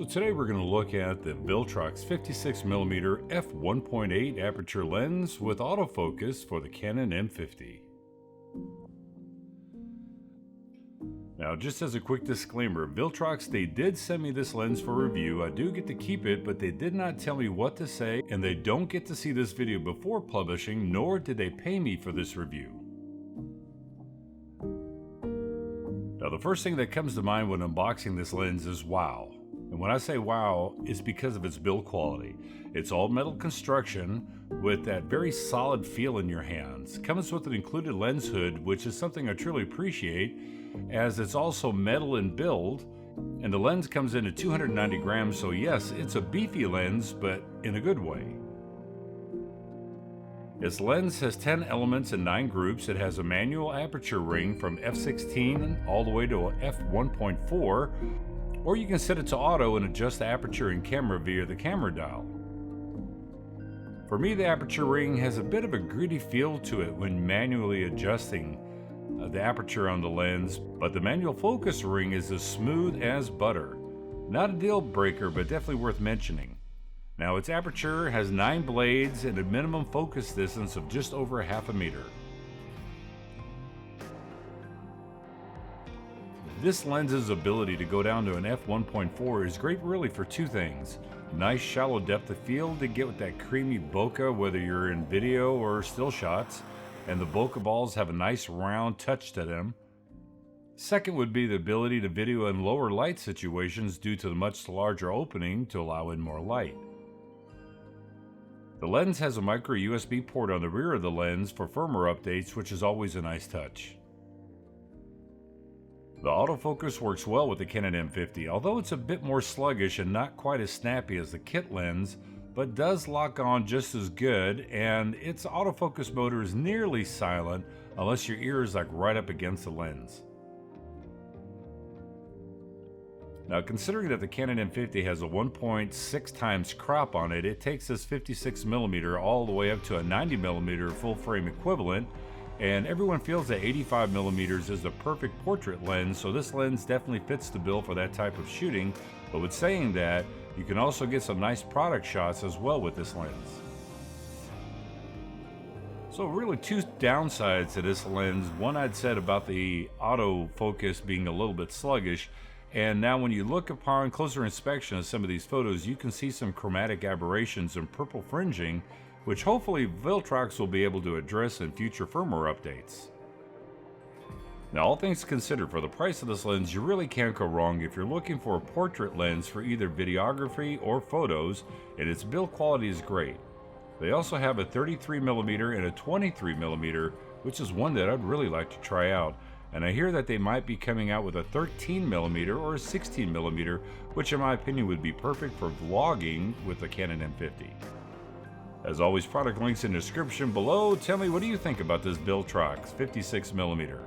So today we're going to look at the Viltrox 56mm F1.8 aperture lens with autofocus for the Canon M50. Now, just as a quick disclaimer, Viltrox, they did send me this lens for review. I do get to keep it, but they did not tell me what to say, and they don't get to see this video before publishing, nor did they pay me for this review. Now, the first thing that comes to mind when unboxing this lens is wow. And when I say wow, it's because of its build quality. It's all metal construction with that very solid feel in your hands. Comes with an included lens hood, which is something I truly appreciate, as it's also metal in build, and the lens comes in at 290 grams, so yes, it's a beefy lens, but in a good way. Its lens has 10 elements and 9 groups. It has a manual aperture ring from f/16 all the way to a f/1.4, or you can set it to auto and adjust the aperture and camera via the camera dial. For me, the aperture ring has a bit of a gritty feel to it when manually adjusting the aperture on the lens, but the manual focus ring is as smooth as butter. Not a deal breaker, but definitely worth mentioning. Now, its aperture has 9 blades and a minimum focus distance of just over ½ a meter. This lens's ability to go down to an f/1.4 is great really for two things. Nice shallow depth of field to get with that creamy bokeh, whether you're in video or still shots, and the bokeh balls have a nice round touch to them. Second would be the ability to video in lower light situations due to the much larger opening to allow in more light. The lens has a micro USB port on the rear of the lens for firmware updates, which is always a nice touch. The autofocus works well with the Canon M50, although it's a bit more sluggish and not quite as snappy as the kit lens, but does lock on just as good, and its autofocus motor is nearly silent unless your ear is like right up against the lens. Now, considering that the Canon M50 has a 1.6 times crop on it, it takes this 56mm all the way up to a 90mm full frame equivalent, and everyone feels that 85mm is the perfect portrait lens, so this lens definitely fits the bill for that type of shooting. But with saying that, you can also get some nice product shots as well with this lens. So really two downsides to this lens. One, I'd said about the autofocus being a little bit sluggish, and now when you look upon closer inspection of some of these photos, you can see some chromatic aberrations and purple fringing, which hopefully Viltrox will be able to address in future firmware updates. Now, all things considered, for the price of this lens, you really can't go wrong if you're looking for a portrait lens for either videography or photos, and its build quality is great. They also have a 33mm and a 23mm, which is one that I'd really like to try out, and I hear that they might be coming out with a 13mm or a 16mm, which in my opinion would be perfect for vlogging with the Canon M50. As always, product links in the description below. Tell me, what do you think about this Viltrox 56mm?